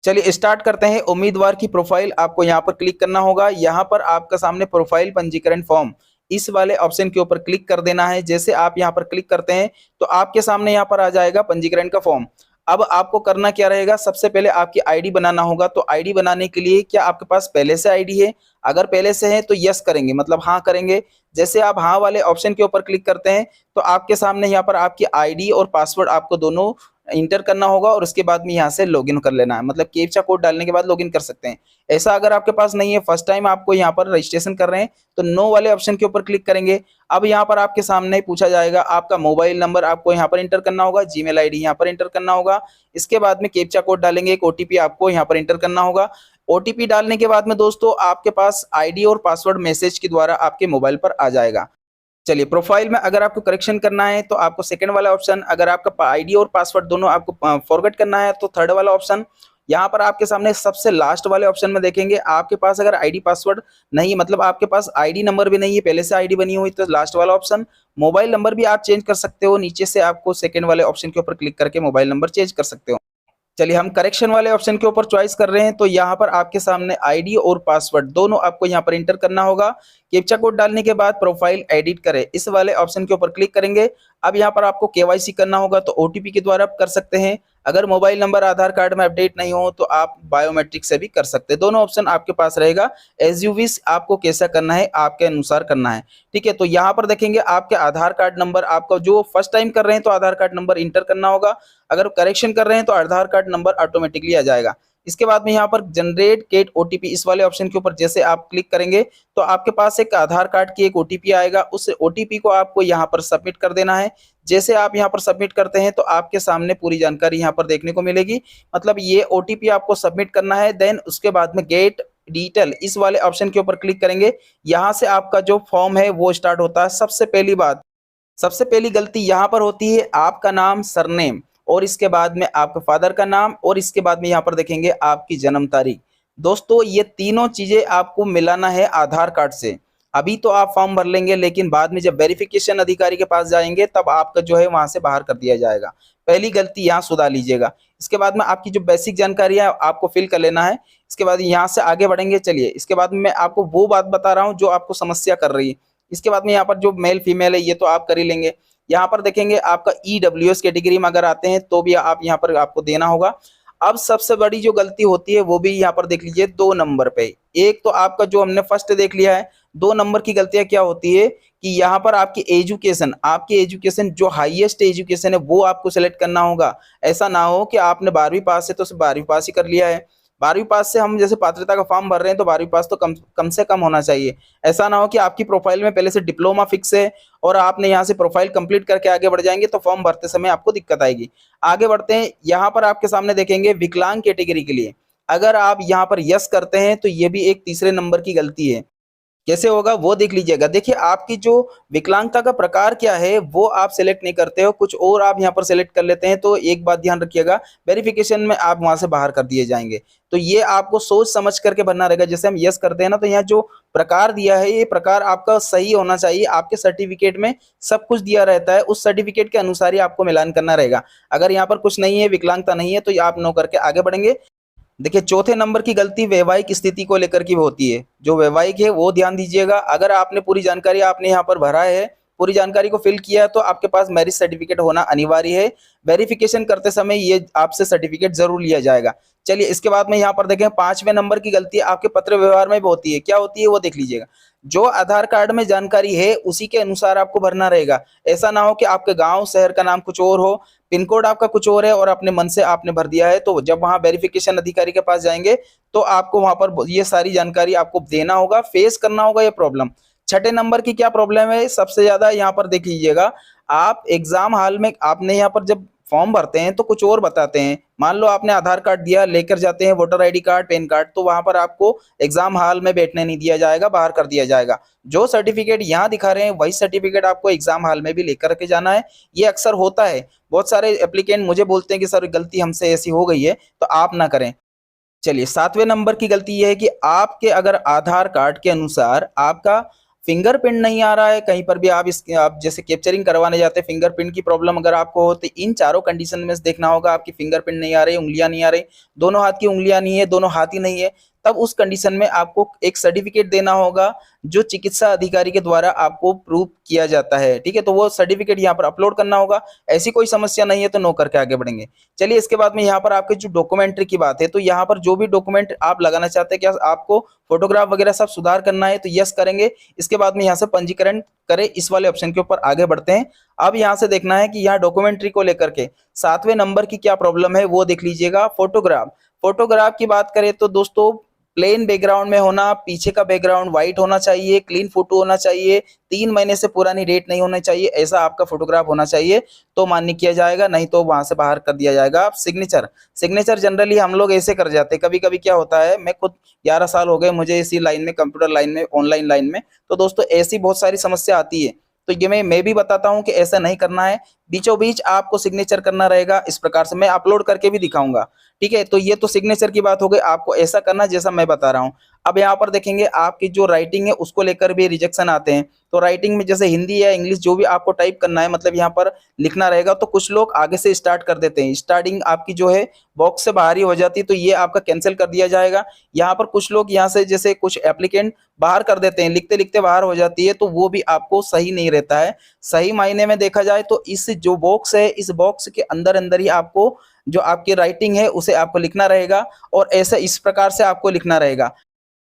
चलिए स्टार्ट करते हैं। उम्मीदवार की प्रोफाइल आपको यहाँ पर क्लिक करना होगा। यहाँ पर आपका सामने प्रोफाइल पंजीकरण फॉर्म इस वाले ऑप्शन के ऊपर क्लिक कर देना है। जैसे आप यहाँ पर क्लिक करते हैं तो आपके सामने यहाँ पर आ जाएगा पंजीकरण का फॉर्म। अब आपको करना क्या रहेगा, सबसे पहले आपकी आईडी बनाना होगा। तो आईडी बनाने के लिए क्या आपके पास पहले से आईडी है? अगर पहले से है तो यस करेंगे, मतलब हाँ करेंगे। जैसे आप हाँ वाले ऑप्शन के ऊपर क्लिक करते हैं तो आपके सामने यहाँ पर आपकी आईडी और पासवर्ड आपको दोनों इंटर करना होगा और उसके बाद में यहाँ से लॉगिन कर लेना है, मतलब कैप्चा कोड डालने के बाद लॉगिन कर सकते हैं। ऐसा अगर आपके पास नहीं है, फर्स्ट टाइम आपको यहाँ पर रजिस्ट्रेशन कर रहे हैं, तो नो वाले ऑप्शन के ऊपर क्लिक करेंगे। अब यहाँ पर आपके सामने पूछा जाएगा आपका मोबाइल नंबर आपको यहाँ पर इंटर करना होगा, जीमेल आईडी यहाँ पर इंटर करना होगा। इसके बाद में कैप्चा कोड डालेंगे, एक ओटीपी आपको यहाँ पर इंटर करना होगा। ओटीपी डालने के बाद में दोस्तों आपके पास आईडी और पासवर्ड मैसेज के द्वारा आपके मोबाइल पर आ जाएगा। चलिए प्रोफाइल में अगर आपको करेक्शन करना है तो आपको सेकंड वाला ऑप्शन, अगर आपका आईडी और पासवर्ड दोनों आपको फॉरगेट करना है तो थर्ड वाला ऑप्शन। यहाँ पर आपके सामने सबसे लास्ट वाले ऑप्शन में देखेंगे आपके पास अगर आईडी पासवर्ड नहीं, मतलब आपके पास आईडी नंबर भी नहीं है, पहले से आईडी बनी हुई, तो लास्ट वाला ऑप्शन। मोबाइल नंबर भी आप चेंज कर सकते हो, नीचे से आपको सेकंड वाले ऑप्शन के ऊपर क्लिक करके मोबाइल नंबर चेंज कर सकते हो। चलिए हम करेक्शन वाले ऑप्शन के ऊपर चॉइस कर रहे हैं। तो यहाँ पर आपके सामने आईडी और पासवर्ड दोनों आपको यहाँ पर इंटर करना होगा। कैप्चा कोड डालने के बाद प्रोफाइल एडिट करें इस वाले ऑप्शन के ऊपर क्लिक करेंगे। अब यहाँ पर आपको केवाईसी करना होगा, तो ओटीपी के द्वारा आप कर सकते हैं। अगर मोबाइल नंबर आधार कार्ड में अपडेट नहीं हो तो आप बायोमेट्रिक से भी कर सकते हैं। दोनों ऑप्शन आपके पास रहेगा, एज यू विश, आपको कैसा करना है आपके अनुसार करना है। ठीक है, तो यहाँ पर देखेंगे आपके आधार कार्ड नंबर, आपका जो फर्स्ट टाइम कर रहे हैं तो आधार कार्ड नंबर इंटर करना होगा। अगर करेक्शन कर रहे हैं तो आधार कार्ड नंबर ऑटोमेटिकली आ जाएगा। इसके बाद में यहाँ पर जनरेट गेट ओटीपी इस वाले ऑप्शन के ऊपर जैसे आप क्लिक करेंगे तो आपके पास एक आधार कार्ड की एक ओटीपी आएगा। उस ओटीपी को आपको यहाँ पर सबमिट कर देना है। जैसे आप यहाँ पर सबमिट करते हैं तो आपके सामने पूरी जानकारी यहाँ पर देखने को मिलेगी, मतलब ये ओटीपी आपको सबमिट करना है। देन उसके बाद में गेट डिटेल इस वाले ऑप्शन के ऊपर क्लिक करेंगे। यहाँ से आपका जो फॉर्म है वो स्टार्ट होता है। सबसे पहली गलती यहाँ पर होती है आपका नाम, सरनेम, और इसके बाद में आपके फादर का नाम, और इसके बाद में यहाँ पर देखेंगे आपकी जन्म तारीख। दोस्तों ये तीनों चीजें आपको मिलाना है आधार कार्ड से। अभी तो आप फॉर्म भर लेंगे, लेकिन बाद में जब वेरिफिकेशन अधिकारी के पास जाएंगे तब आपका जो है वहां से बाहर कर दिया जाएगा। पहली गलती यहाँ सुधार लीजिएगा। इसके बाद में आपकी जो बेसिक जानकारी है आपको फिल कर लेना है। इसके बाद यहाँ से आगे बढ़ेंगे। चलिए इसके बाद मैं आपको वो बात बता रहा हूँ जो आपको समस्या कर रही है। इसके बाद में यहाँ पर जो मेल फीमेल है ये तो आप कर ही लेंगे। यहाँ पर देखेंगे आपका ईडब्ल्यूएस कैटेगरी में अगर आते हैं तो भी आप यहाँ पर आपको देना होगा। अब सबसे बड़ी जो गलती होती है वो भी यहाँ पर देख लीजिए 2 नंबर पे। एक तो आपका जो हमने फर्स्ट देख लिया है, 2 नंबर की गलतियां क्या होती है कि यहाँ पर आपकी एजुकेशन जो हाईएस्ट एजुकेशन है वो आपको सेलेक्ट करना होगा। ऐसा ना हो कि आपने 12वीं पास है तो सिर्फ 12वीं पास ही कर लिया है। 12वीं पास से हम जैसे पात्रता का फॉर्म भर रहे हैं तो 12वीं पास तो कम से कम होना चाहिए। ऐसा ना हो कि आपकी प्रोफाइल में पहले से डिप्लोमा फिक्स है और आपने यहाँ से प्रोफाइल कंप्लीट करके आगे बढ़ जाएंगे तो फॉर्म भरते समय आपको दिक्कत आएगी। आगे बढ़ते हैं। यहाँ पर आपके सामने देखेंगे विकलांग कैटेगरी के लिए अगर आप यहाँ पर यस करते हैं तो ये भी एक तीसरे नंबर की गलती है। कैसे होगा वो देख लीजिएगा। देखिए आपकी जो विकलांगता का प्रकार क्या है वो आप सिलेक्ट नहीं करते हो, कुछ और आप यहाँ पर सिलेक्ट कर लेते हैं। तो एक बात ध्यान रखिएगा, वेरिफिकेशन में आप वहां से बाहर कर दिए जाएंगे। तो ये आपको सोच समझ करके भरना रहेगा। जैसे हम यस करते हैं ना, तो यहाँ जो प्रकार दिया है ये प्रकार आपका सही होना चाहिए। आपके सर्टिफिकेट में सब कुछ दिया रहता है, उस सर्टिफिकेट के अनुसार ही आपको मिलान करना रहेगा। अगर यहाँ पर कुछ नहीं है, विकलांगता नहीं है, तो आप नो करके आगे बढ़ेंगे। देखिए चौथे नंबर की गलती वैवाहिक स्थिति को लेकर की होती है। जो वैवाहिक है वो ध्यान दीजिएगा। अगर आपने पूरी जानकारी आपने यहाँ पर भरा है, पूरी जानकारी को फिल किया है, तो आपके पास मैरिज सर्टिफिकेट होना अनिवार्य है। वेरिफिकेशन करते समय ये आपसे सर्टिफिकेट जरूर लिया जाएगा। चलिए इसके बाद में यहाँ पर देखें 5वें नंबर की गलती आपके पत्र व्यवहार में भी होती है। क्या होती है वो देख लीजिएगा। जो आधार कार्ड में जानकारी है उसी के अनुसार आपको भरना रहेगा। ऐसा ना हो कि आपके गांव शहर का नाम कुछ और हो, पिन कोड आपका कुछ और है और अपने मन से आपने भर दिया है। तो जब वहां वेरिफिकेशन अधिकारी के पास जाएंगे तो आपको वहां पर ये सारी जानकारी आपको देना होगा, फेस करना होगा ये प्रॉब्लम। 6ठे नंबर की क्या प्रॉब्लम है सबसे ज्यादा, यहाँ पर देख लीजिएगा। आप एग्जाम हॉल में आपने यहाँ पर जब फॉर्म भरते हैं तो कुछ और बताते हैं। मान लो आपने आधार कार्ड दिया, लेकर जाते हैं voter ID card, pan card, तो वहां पर आपको एग्जाम हॉल में बैठने नहीं दिया जाएगा, बाहर कर दिया जाएगा। जो सर्टिफिकेट यहाँ दिखा रहे हैं वही सर्टिफिकेट आपको एग्जाम हॉल में भी लेकर के जाना है। ये अक्सर होता है, बहुत सारे एप्लीकेंट मुझे बोलते हैं कि सर गलती हमसे ऐसी हो गई है, तो आप ना करें। चलिए 7वें नंबर की गलती यह है कि आपके अगर आधार कार्ड के अनुसार आपका फिंगरप्रिंट नहीं आ रहा है, कहीं पर भी आप जैसे कैप्चरिंग करवाने जाते हैं, फिंगरप्रिंट की प्रॉब्लम अगर आपको हो, तो इन चारों कंडीशन में से देखना होगा आपकी फिंगरप्रिंट नहीं आ रही, उंगलियां नहीं आ रही, दोनों हाथ की उंगलियां नहीं है, दोनों हाथ ही नहीं है, तब उस कंडीशन में आपको एक सर्टिफिकेट देना होगा जो चिकित्सा अधिकारी के द्वारा आपको प्रूव किया जाता है। ठीक है, तो वो सर्टिफिकेट यहाँ पर अपलोड करना होगा। ऐसी कोई समस्या नहीं है तो नो करके आगे बढ़ेंगे। चलिए, इसके बाद में यहाँ पर आपके जो डॉक्यूमेंट्री की बात है, तो यहाँ पर जो भी डॉक्यूमेंट आप लगाना चाहते हैं, क्या आपको फोटोग्राफ वगैरह सब सुधार करना है, तो यस करेंगे। इसके बाद में यहाँ से पंजीकरण करें, इस वाले ऑप्शन के ऊपर आगे बढ़ते हैं। अब यहाँ से देखना है कि यहाँ डॉक्यूमेंट्री को लेकर के 7वें नंबर की क्या प्रॉब्लम है वो देख लीजिएगा। फोटोग्राफ की बात करें तो दोस्तों, प्लेन बैकग्राउंड में होना, पीछे का बैकग्राउंड व्हाइट होना चाहिए, क्लीन फोटो होना चाहिए, 3 महीने से पुरानी डेट नहीं होना चाहिए, ऐसा आपका फोटोग्राफ होना चाहिए तो मान्य किया जाएगा, नहीं तो वहां से बाहर कर दिया जाएगा। सिग्नेचर जनरली हम लोग ऐसे कर जाते हैं, कभी कभी क्या होता है, मैं खुद 11 साल हो गए मुझे इसी लाइन में, कंप्यूटर लाइन में, ऑनलाइन लाइन में, तो दोस्तों ऐसी बहुत सारी समस्या आती है। तो ये मैं भी बताता हूं कि ऐसा नहीं करना है, बीचों बीच आपको सिग्नेचर करना रहेगा। इस प्रकार से मैं अपलोड करके भी दिखाऊंगा। ठीक है, तो ये तो सिग्नेचर की बात हो गई, आपको ऐसा करना जैसा मैं बता रहा हूं। अब यहाँ पर देखेंगे आपकी जो राइटिंग है उसको लेकर भी रिजेक्शन आते हैं। तो राइटिंग में जैसे हिंदी या इंग्लिश जो भी आपको टाइप करना है, मतलब यहाँ पर लिखना रहेगा, तो कुछ लोग आगे से स्टार्ट कर देते हैं, स्टार्टिंग आपकी जो है बॉक्स से बाहर ही हो जाती है, तो ये आपका कैंसिल कर दिया जाएगा। यहाँ पर कुछ लोग यहाँ से जैसे कुछ एप्लीकेंट बाहर कर देते हैं, लिखते लिखते बाहर हो जाती है, तो वो भी आपको सही नहीं रहता है। सही मायने में देखा जाए तो इस जो बॉक्स है, इस बॉक्स के अंदर अंदर ही आपको जो आपकी राइटिंग है उसे आपको लिखना रहेगा, और ऐसा इस प्रकार से आपको लिखना रहेगा।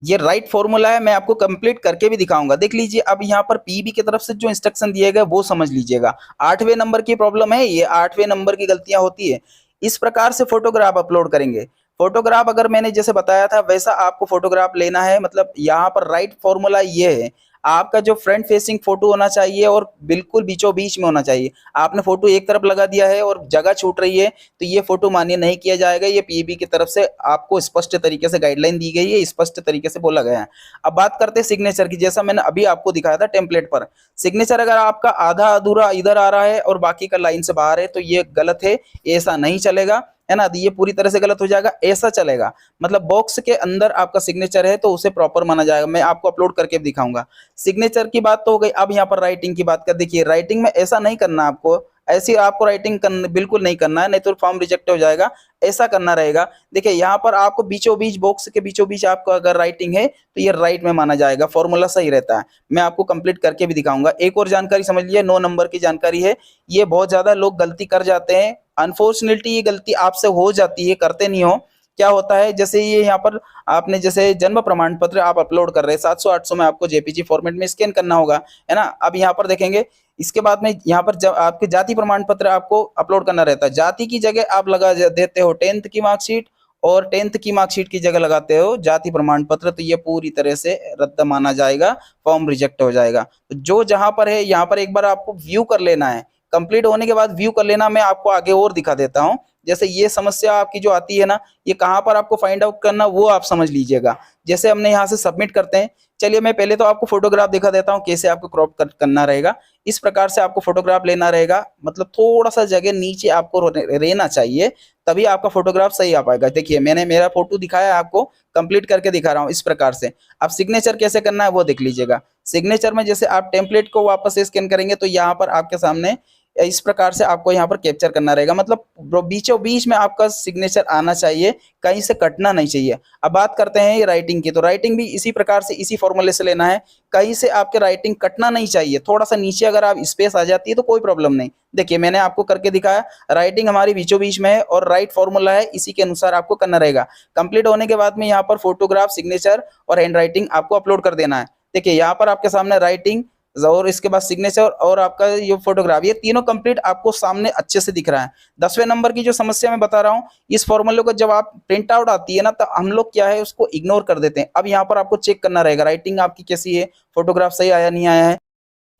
ये राइट फॉर्मूला है, मैं आपको कंप्लीट करके भी दिखाऊंगा। देख लीजिए, अब यहाँ पर पीबी की तरफ से जो इंस्ट्रक्शन दिए गए वो समझ लीजिएगा। 8वें नंबर की प्रॉब्लम है, ये 8वें नंबर की गलतियां होती है। इस प्रकार से फोटोग्राफ अपलोड करेंगे। फोटोग्राफ अगर मैंने जैसे बताया था वैसा आपको फोटोग्राफ लेना है, मतलब यहाँ पर राइट फॉर्मूला ये है, आपका जो फ्रंट फेसिंग फोटो होना चाहिए और बिल्कुल बीचों बीच में होना चाहिए। आपने फोटो एक तरफ लगा दिया है और जगह छूट रही है, तो ये फोटो मान्य नहीं किया जाएगा। ये पीबी की तरफ से आपको स्पष्ट तरीके से गाइडलाइन दी गई है, स्पष्ट तरीके से बोला गया है। अब बात करते हैं सिग्नेचर की, जैसा मैंने अभी आपको दिखाया था टेम्पलेट पर। सिग्नेचर अगर आपका आधा अधूरा इधर आ रहा है और बाकी का लाइन से बाहर है, तो ये गलत है, ऐसा नहीं चलेगा, है ना। ये पूरी तरह से गलत हो जाएगा, ऐसा चलेगा। मतलब बॉक्स के अंदर आपका सिग्नेचर है तो उसे प्रॉपर माना जाएगा। मैं आपको अपलोड करके दिखाऊंगा। सिग्नेचर की बात तो हो गई। अब यहाँ पर राइटिंग की बात कर, देखिए राइटिंग में ऐसा नहीं करना आपको, ऐसी आपको राइटिंग बिल्कुल नहीं करना है, नहीं तो फॉर्म रिजेक्ट हो जाएगा। ऐसा करना रहेगा। देखिए यहाँ पर आपको बीचों बीच, बॉक्स के बीचों बीच आपको अगर राइटिंग है तो ये राइट में माना जाएगा, फॉर्मूला सही रहता है। मैं आपको कंप्लीट करके भी दिखाऊंगा। एक और जानकारी समझ लीजिए, 9 नंबर की जानकारी है। ये बहुत ज्यादा लोग गलती कर जाते हैं, अनफॉर्चुनेटली ये गलती आपसे हो जाती है, करते नहीं हो। क्या होता है, जैसे ये यहाँ पर आपने जैसे जन्म प्रमाण पत्र आप अपलोड कर रहे हैं, 700-800 में आपको जेपीजी फॉर्मेट में स्कैन करना होगा, है ना। अब यहाँ पर देखेंगे, इसके बाद में यहाँ पर जब आपके जाति प्रमाण पत्र आपको अपलोड करना रहता है, जाति की जगह आप लगा देते हो 10th की मार्कशीट, और 10th की मार्कशीट की जगह लगाते हो जाति प्रमाण पत्र, तो ये पूरी तरह से रद्द माना जाएगा, फॉर्म रिजेक्ट हो जाएगा। तो जो जहां पर है, यहाँ पर एक बार आपको व्यू कर लेना है, कंप्लीट होने के बाद व्यू कर लेना। मैं आपको आगे और दिखा देता हूँ। जैसे ये समस्या आपकी जो आती है ना, ये कहाँ पर आपको फाइंड आउट करना वो आप समझ लीजिएगा। जैसे हमने यहाँ से सबमिट करते हैं, चलिए मैं पहले तो आपको फोटोग्राफ दिखा देता हूँ कैसे आपको क्रॉप करना रहेगा। इस प्रकार से आपको फोटोग्राफ लेना रहेगा, मतलब थोड़ा सा जगह नीचे आपको रहना चाहिए, तभी आपका फोटोग्राफ सही आ पाएगा। देखिए मैंने मेरा फोटो दिखाया, आपको कंप्लीट करके दिखा रहा हूँ इस प्रकार से। अब सिग्नेचर कैसे करना है वो देख लीजिएगा। सिग्नेचर में जैसे आप टेम्पलेट को वापस से स्कैन करेंगे तो यहाँ पर आपके सामने इस प्रकार से आपको यहाँ पर कैप्चर करना रहेगा, मतलब बीचों बीच में आपका सिग्नेचर आना चाहिए, कहीं से कटना नहीं चाहिए। अब बात करते हैं ये राइटिंग की, तो राइटिंग भी इसी प्रकार से, इसी फॉर्मूले से लेना है, कहीं से आपके राइटिंग कटना नहीं चाहिए। थोड़ा सा नीचे अगर आप स्पेस आ जाती है तो कोई प्रॉब्लम नहीं। देखिए मैंने आपको करके दिखाया, राइटिंग हमारी बीचों बीच में है और राइट फॉर्मूला है, इसी के अनुसार आपको करना रहेगा। कंप्लीट होने के बाद में यहाँ पर फोटोग्राफ, सिग्नेचर और हैंड राइटिंग आपको अपलोड कर देना है। देखिए यहाँ पर आपके सामने राइटिंग और इसके बाद सिग्नेचर और आपका ये फोटोग्राफ, ये तीनों कंप्लीट आपको सामने अच्छे से दिख रहा है। 10वें नंबर की जो समस्या मैं बता रहा हूँ, इस फॉर्मूले को जब आप प्रिंट आउट आती है ना, तो हम लोग क्या है उसको इग्नोर कर देते हैं। अब यहाँ पर आपको चेक करना रहेगा राइटिंग आपकी कैसी है, फोटोग्राफ सही आया नहीं आया है।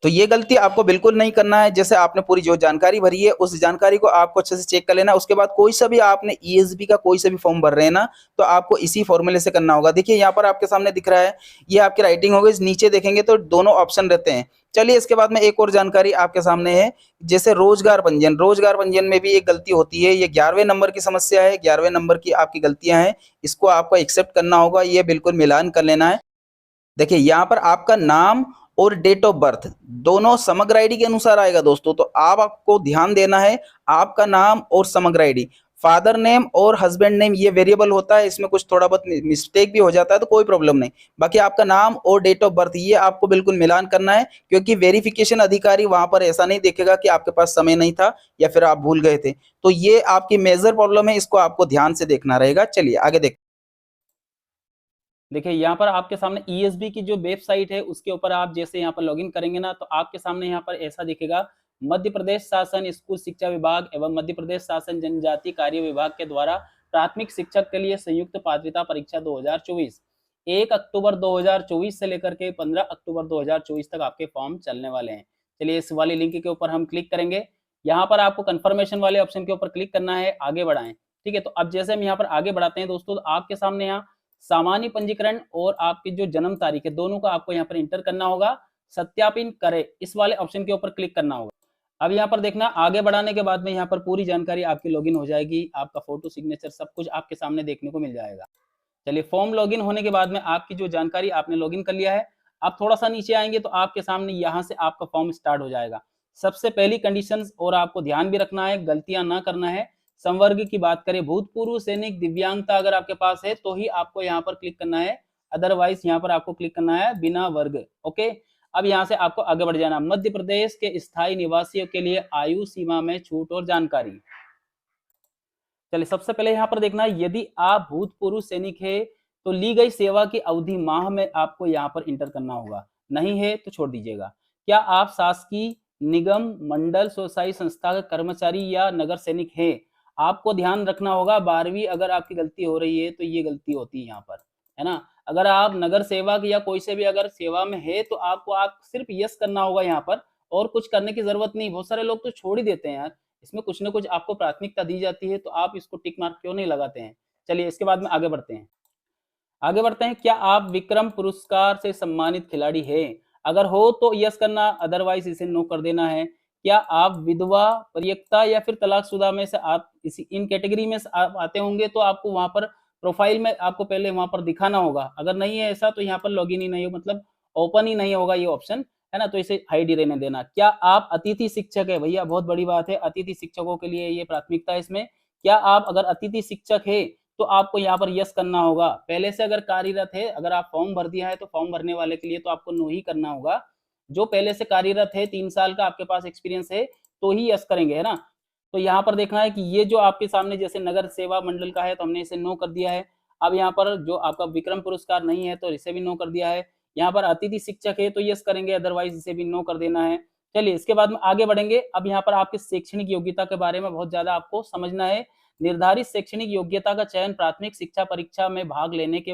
तो ये गलती आपको बिल्कुल नहीं करना है। जैसे आपने पूरी जो जानकारी भरी है उस जानकारी को आपको अच्छे से चेक कर लेना। उसके बाद कोई सा भी आपने ईएसबी का कोई सा भी फॉर्म भर रहे हैं ना, तो आपको इसी फॉर्मूले से करना होगा। देखिए यहाँ पर आपके सामने दिख रहा है, ये आपकी राइटिंग हो गई। नीचे देखेंगे तो दोनों ऑप्शन रहते हैं। चलिए इसके बाद में एक और जानकारी आपके सामने है, जैसे रोजगार पंजीयन। रोजगार पंजीयन में भी एक गलती होती है, ये 11वें नंबर की समस्या है। 11वें नंबर की आपकी गलतियां हैं, इसको आपको एक्सेप्ट करना होगा, ये बिल्कुल मिलान कर लेना है। देखिए यहाँ पर आपका नाम और डेट ऑफ बर्थ दोनों समग्र आईडी के अनुसार आएगा दोस्तों। तो आपको ध्यान देना है, आपका नाम और समग्र आईडी, फादर नेम और हस्बैंड नेम ये वेरिएबल होता है, इसमें कुछ थोड़ा बहुत मिस्टेक भी हो जाता है तो कोई प्रॉब्लम नहीं। बाकी आपका नाम और डेट ऑफ बर्थ ये आपको बिल्कुल मिलान करना है, क्योंकि वेरिफिकेशन अधिकारी वहां पर ऐसा नहीं देखेगा कि आपके पास समय नहीं था या फिर आप भूल गए थे। तो ये आपकी मेजर प्रॉब्लम है, इसको आपको ध्यान से देखना रहेगा। चलिए आगे देखते। देखिए यहाँ पर आपके सामने ईएसबी की जो वेबसाइट है उसके ऊपर आप जैसे यहाँ पर लॉगिन करेंगे ना, तो आपके सामने यहाँ पर ऐसा दिखेगा, मध्य प्रदेश शासन स्कूल शिक्षा विभाग एवं मध्य प्रदेश शासन जनजाति कार्य विभाग के द्वारा प्राथमिक शिक्षक के लिए संयुक्त पात्रता परीक्षा 2024 1 अक्टूबर 2024 से लेकर के 15 अक्टूबर 2024 तक आपके फॉर्म चलने वाले हैं। चलिए इस वाली लिंक के ऊपर हम क्लिक करेंगे। यहाँ पर आपको कंफर्मेशन वाले ऑप्शन के ऊपर क्लिक करना है, आगे बढ़ाएं। ठीक है, तो अब जैसे हम यहाँ पर आगे बढ़ाते हैं दोस्तों, तो आपके सामने यहाँ सामान्य पंजीकरण और आपकी जो जन्म तारीख है दोनों का आपको यहाँ पर इंटर करना होगा। सत्यापन करें इस वाले ऑप्शन के ऊपर क्लिक करना होगा। अब यहाँ पर देखना, आगे बढ़ाने के बाद में यहाँ पर पूरी जानकारी आपकी लॉगिन हो जाएगी, आपका फोटो सिग्नेचर सब कुछ आपके सामने देखने को मिल जाएगा। चलिए फॉर्म लॉगिन होने के बाद में आपकी जो जानकारी आपने लॉगिन कर लिया है, आप थोड़ा सा नीचे आएंगे तो आपके सामने यहाँ से आपका फॉर्म स्टार्ट हो जाएगा। सबसे पहली कंडीशंस और आपको ध्यान भी रखना है, गलतियां ना करना है। संवर्ग की बात करें, भूतपूर्व सैनिक, दिव्यांगता अगर आपके पास है तो ही आपको यहाँ पर क्लिक करना है, अदरवाइज यहाँ पर आपको क्लिक करना है बिना वर्ग। ओके, अब यहाँ से आपको आगे बढ़ जाना। मध्य प्रदेश के स्थायी निवासियों के लिए आयु सीमा में छूट और जानकारी। चलिए सबसे पहले यहाँ पर देखना है, यदि आप भूतपूर्व सैनिक है तो ली गई सेवा की अवधि माह में आपको यहाँ पर इंटर करना होगा, नहीं है तो छोड़ दीजिएगा। क्या आप शासकीय निगम मंडल स्वशासी संस्था के कर्मचारी या नगर सैनिक है, आपको ध्यान रखना होगा 12वीं अगर आपकी गलती हो रही है तो ये गलती होती है यहाँ पर, है ना। अगर आप नगर सेवक या कोई से भी अगर सेवा में है तो आपको आप सिर्फ यस करना होगा यहाँ पर, और कुछ करने की जरूरत नहीं। बहुत सारे लोग तो छोड़ ही देते हैं यार, इसमें कुछ ना कुछ आपको प्राथमिकता दी जाती है तो आप इसको टिक मार्क क्यों नहीं लगाते हैं। चलिए इसके बाद में आगे बढ़ते हैं। आगे बढ़ते हैं, क्या आप विक्रम पुरस्कार से सम्मानित खिलाड़ी हैं? अगर हो तो यस करना, अदरवाइज इसे नो कर देना है। क्या आप विधवा, परित्यक्ता या फिर तलाकशुदा में से आप इसी इन कैटेगरी में से आप आते होंगे तो आपको वहां पर प्रोफाइल में आपको पहले वहां पर दिखाना होगा। अगर नहीं है ऐसा तो यहाँ पर लॉगिन ही नहीं हो, मतलब ओपन ही नहीं होगा ये ऑप्शन, है ना, तो इसे हाइड ही रहने देना। क्या आप अतिथि शिक्षक है? भैया बहुत बड़ी बात है, अतिथि शिक्षकों के लिए ये प्राथमिकता है इसमें। क्या आप अगर अतिथि शिक्षक है तो आपको यहाँ पर यस करना होगा। पहले से अगर कार्यरत है, अगर आप फॉर्म भर दिया है तो फॉर्म भरने वाले के लिए तो आपको नो ही करना होगा। जो पहले से कार्यरत है, 3 साल का आपके पास एक्सपीरियंस है तो ही यस करेंगे, है ना। तो यहाँ पर देखना है कि ये जो आपके सामने जैसे नगर सेवा मंडल का है तो हमने इसे नो कर दिया है। अब यहाँ पर जो आपका विक्रम पुरस्कार नहीं है तो इसे भी नो कर दिया है। यहाँ पर अतिथि शिक्षक है तो यस करेंगे, अदरवाइज इसे भी नो कर देना है। चलिए इसके बाद में आगे बढ़ेंगे। अब यहाँ पर आपकी शैक्षणिक योग्यता के बारे में बहुत ज्यादा आपको समझना है। निर्धारित शैक्षणिक योग्यता का चयन प्राथमिक शिक्षा परीक्षा में भाग लेने के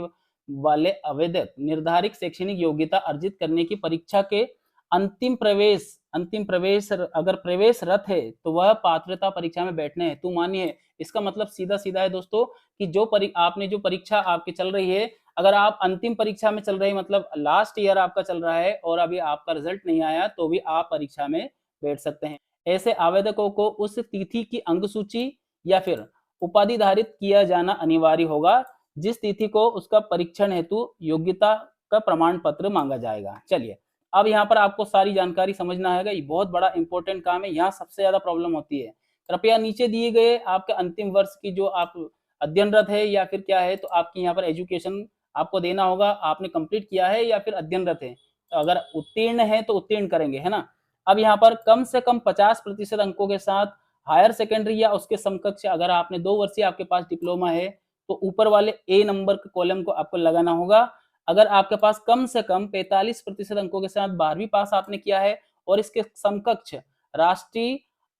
वाले आवेदक निर्धारित शैक्षणिक योग्यता अर्जित करने की परीक्षा के अंतिम प्रवेश अगर प्रवेशरत है तो वह पात्रता परीक्षा में बैठने हेतु मान्य है। इसका मतलब सीधा सीधा है दोस्तों कि आपने जो परीक्षा आपकी चल रही है, अगर आप अंतिम परीक्षा में चल रहे हैं, मतलब लास्ट ईयर आपका चल रहा है और अभी आपका रिजल्ट नहीं आया तो भी आप परीक्षा में बैठ सकते हैं। ऐसे आवेदकों को उस तिथि की अंक सूची या फिर उपाधि धारित किया जाना अनिवार्य होगा जिस तिथि को उसका परीक्षण हेतु योग्यता का प्रमाण पत्र मांगा जाएगा। चलिए अब यहाँ पर आपको सारी जानकारी समझना है, ये बहुत बड़ा इंपॉर्टेंट काम है, यहाँ सबसे ज्यादा प्रॉब्लम होती है। कृपया नीचे दिए गए आपके अंतिम वर्ष की जो आप अध्ययनरत है या फिर क्या है तो आपकी यहाँ पर एजुकेशन आपको देना होगा, आपने कंप्लीट किया है या फिर अध्ययनरत है। तो अगर उत्तीर्ण है तो उत्तीर्ण करेंगे, है ना। अब यहाँ पर कम से कम 50% अंकों के साथ हायर सेकेंडरी या उसके समकक्ष, अगर आपने 2 वर्षीय आपके पास डिप्लोमा है तो ऊपर वाले ए नंबर के कॉलम को आपको लगाना होगा। अगर आपके पास कम से कम 45% अंकों के साथ 12वीं पास आपने किया है और इसके समकक्ष राष्ट्रीय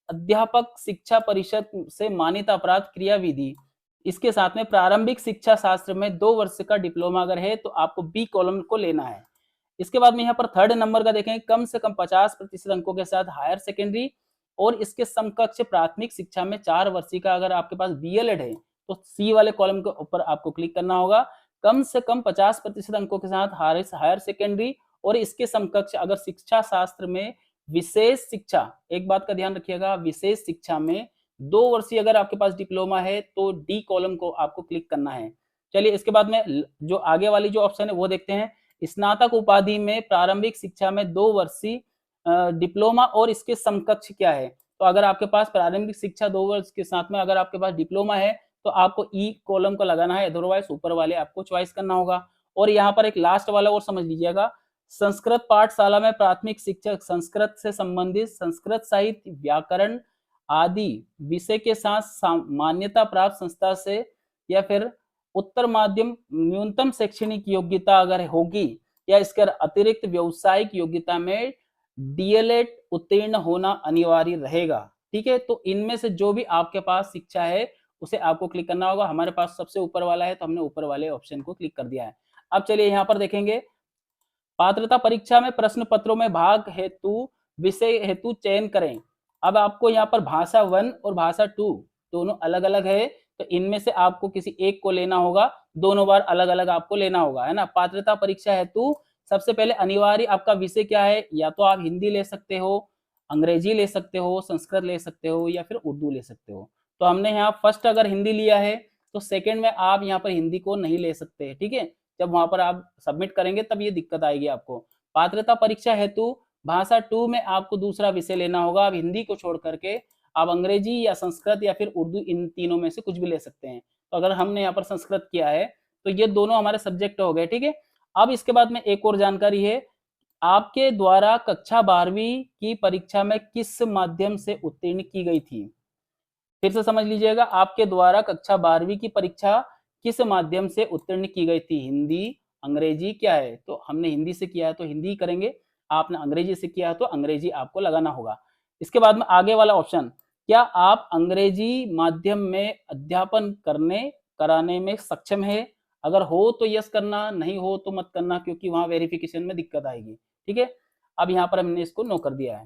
अध्यापक शिक्षा परिषद से मान्यता प्राप्त क्रियाविधि, इसके साथ में प्रारंभिक शिक्षा शास्त्र में 2 वर्ष का डिप्लोमा अगर है तो आपको बी कॉलम को लेना है। इसके बाद में यहाँ पर थर्ड नंबर का देखें, कम से कम 50% अंकों के साथ हायर सेकेंडरी और इसके समकक्ष प्राथमिक शिक्षा में 4 वर्षीय का अगर आपके पास बीएलएड है तो सी वाले कॉलम के ऊपर आपको क्लिक करना होगा। कम से कम 50% अंकों के साथ हायर सेकेंडरी और इसके समकक्ष अगर शिक्षा शास्त्र में विशेष शिक्षा, एक बात का ध्यान रखिएगा, विशेष शिक्षा में 2 वर्षीय अगर आपके पास डिप्लोमा है तो डी कॉलम को आपको क्लिक करना है। चलिए इसके बाद में जो आगे वाली जो ऑप्शन है वो देखते हैं। स्नातक उपाधि में प्रारंभिक शिक्षा में 2 वर्षीय डिप्लोमा और इसके समकक्ष क्या है। तो अगर आपके पास प्रारंभिक शिक्षा 2 वर्ष के साथ में अगर आपके पास डिप्लोमा है तो आपको ई कॉलम को लगाना है, अदरवाइज ऊपर वाले आपको चॉइस करना होगा। और यहाँ पर एक लास्ट वाला और समझ लीजिएगा, संस्कृत पाठशाला में प्राथमिक शिक्षक संस्कृत से संबंधित संस्कृत साहित्य, व्याकरण आदि विषय के साथ मान्यता प्राप्त संस्था से या फिर उत्तर माध्यम न्यूनतम शैक्षणिक योग्यता अगर होगी या इसके अतिरिक्त व्यावसायिक योग्यता में डीएलएड उत्तीर्ण होना अनिवार्य रहेगा। ठीक है, तो इनमें से जो भी आपके पास शिक्षा है उसे आपको क्लिक करना होगा। हमारे पास सबसे ऊपर वाला है तो हमने ऊपर वाले ऑप्शन को क्लिक कर दिया है। अब चलिए यहाँ पर देखेंगे, पात्रता परीक्षा में प्रश्न पत्रों में भाग हेतु विषय हेतु चयन करें। अब आपको यहाँ पर भाषा 1 और भाषा 2 दोनों अलग अलग है, तो इनमें से आपको किसी एक को लेना होगा, दोनों बार अलग अलग आपको लेना होगा, है ना। पात्रता परीक्षा हेतु सबसे पहले अनिवार्य आपका विषय क्या है, या तो आप हिंदी ले सकते हो, अंग्रेजी ले सकते हो, संस्कृत ले सकते हो या फिर उर्दू ले सकते हो। तो हमने यहाँ फर्स्ट अगर हिंदी लिया है तो सेकंड में आप यहाँ पर हिंदी को नहीं ले सकते, ठीक है। जब वहां पर आप सबमिट करेंगे तब ये दिक्कत आएगी आपको। पात्रता परीक्षा हेतु भाषा 2 में आपको दूसरा विषय लेना होगा। आप हिंदी को छोड़ करके आप अंग्रेजी या संस्कृत या फिर उर्दू इन तीनों में से कुछ भी ले सकते हैं। तो अगर हमने यहाँ पर संस्कृत किया है तो ये दोनों हमारे सब्जेक्ट हो गए, ठीक है। अब इसके बाद में एक और जानकारी है, आपके द्वारा कक्षा 12वीं की परीक्षा में किस माध्यम से उत्तीर्ण की गई थी। फिर से समझ लीजिएगा, आपके द्वारा कक्षा 12वीं की परीक्षा किस माध्यम से उत्तीर्ण की गई थी, हिंदी, अंग्रेजी क्या है। तो हमने हिंदी से किया है तो हिंदी करेंगे, आपने अंग्रेजी से किया है तो अंग्रेजी आपको लगाना होगा। इसके बाद में आगे वाला ऑप्शन, क्या आप अंग्रेजी माध्यम में अध्यापन कराने में सक्षम है। अगर हो तो यस करना, नहीं हो तो मत करना, क्योंकि वहां वेरिफिकेशन में दिक्कत आएगी, ठीक है। अब यहाँ पर हमने इसको नो कर दिया है।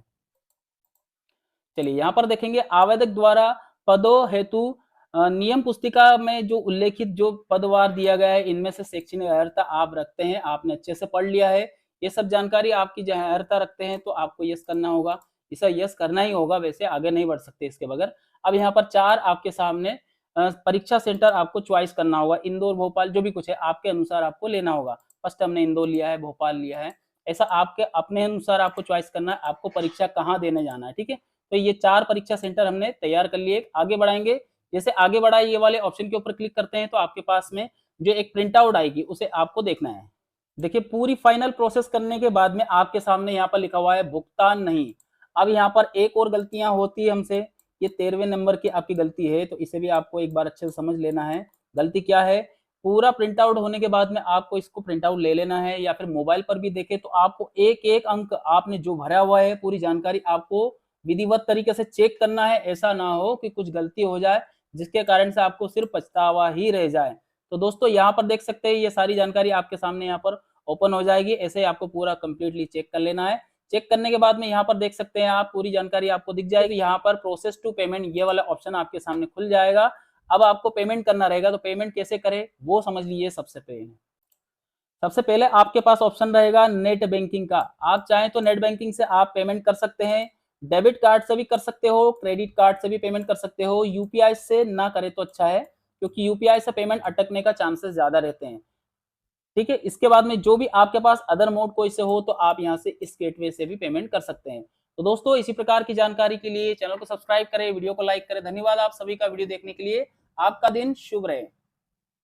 चलिए यहाँ पर देखेंगे, आवेदक द्वारा पदों हेतु नियम पुस्तिका में जो उल्लेखित जो पदवार दिया गया है इनमें से शैक्षणिक अर्हता आप रखते हैं, आपने अच्छे से पढ़ लिया है, ये सब जानकारी आपकी जो अर्हता रखते हैं तो आपको यस करना होगा। इसे यस करना ही होगा, वैसे आगे नहीं बढ़ सकते इसके बगैर। अब यहाँ पर 4 आपके सामने परीक्षा सेंटर आपको चॉइस करना होगा, इंदौर, भोपाल, जो भी कुछ है आपके अनुसार आपको लेना होगा। फर्स्ट हमने इंदौर लिया है, भोपाल लिया है, ऐसा आपके अपने अनुसार आपको चॉइस करना है, आपको परीक्षा कहाँ देने जाना है, ठीक है। तो ये 4 परीक्षा सेंटर हमने तैयार कर लिए। आगे बढ़ाएंगे, जैसे आगे बढ़ा ये वाले ऑप्शन के ऊपर क्लिक करते हैं तो आपके पास में जो एक प्रिंट आउट आएगी उसे आपको देखना है। देखिए, पूरी फाइनल प्रोसेस करने के बाद में आपके सामने यहाँ पर लिखा हुआ है भुगतान नहीं। अब यहाँ पर एक और गलतियां होती है हमसे, ये 13वें नंबर की आपकी गलती है, तो इसे भी आपको एक बार अच्छे से समझ लेना है। गलती क्या है, पूरा प्रिंट आउट होने के बाद में आपको इसको प्रिंट आउट ले लेना है, या फिर मोबाइल पर भी देखे तो आपको एक एक अंक आपने जो भरा हुआ है पूरी जानकारी आपको विधिवत तरीके से चेक करना है। ऐसा ना हो कि कुछ गलती हो जाए जिसके कारण से आपको सिर्फ पछतावा ही रह जाए। तो दोस्तों यहाँ पर देख सकते हैं, ये सारी जानकारी आपके सामने यहाँ पर ओपन हो जाएगी। ऐसे आपको पूरा कंप्लीटली चेक कर लेना है। चेक करने के बाद में यहाँ पर देख सकते हैं आप, पूरी जानकारी आपको दिख जाएगी। यहाँ पर प्रोसेस टू पेमेंट ये वाला ऑप्शन आपके सामने खुल जाएगा। अब आपको पेमेंट करना रहेगा, तो पेमेंट कैसे करें वो समझ लीजिए। सबसे पहले आपके पास ऑप्शन रहेगा नेट बैंकिंग का। आप चाहें तो नेट बैंकिंग से आप पेमेंट कर सकते हैं, डेबिट कार्ड से भी कर सकते हो, क्रेडिट कार्ड से भी पेमेंट कर सकते हो। यूपीआई से ना करें तो अच्छा है, क्योंकि यूपीआई से पेमेंट अटकने का चांसेस ज्यादा रहते हैं, ठीक है। इसके बाद में जो भी आपके पास अदर मोड कोई से हो तो आप यहाँ से इस गेटवे से भी पेमेंट कर सकते हैं। तो दोस्तों, इसी प्रकार की जानकारी के लिए चैनल को सब्सक्राइब करें, वीडियो को लाइक करें। धन्यवाद आप सभी का वीडियो देखने के लिए। आपका दिन शुभ रहे।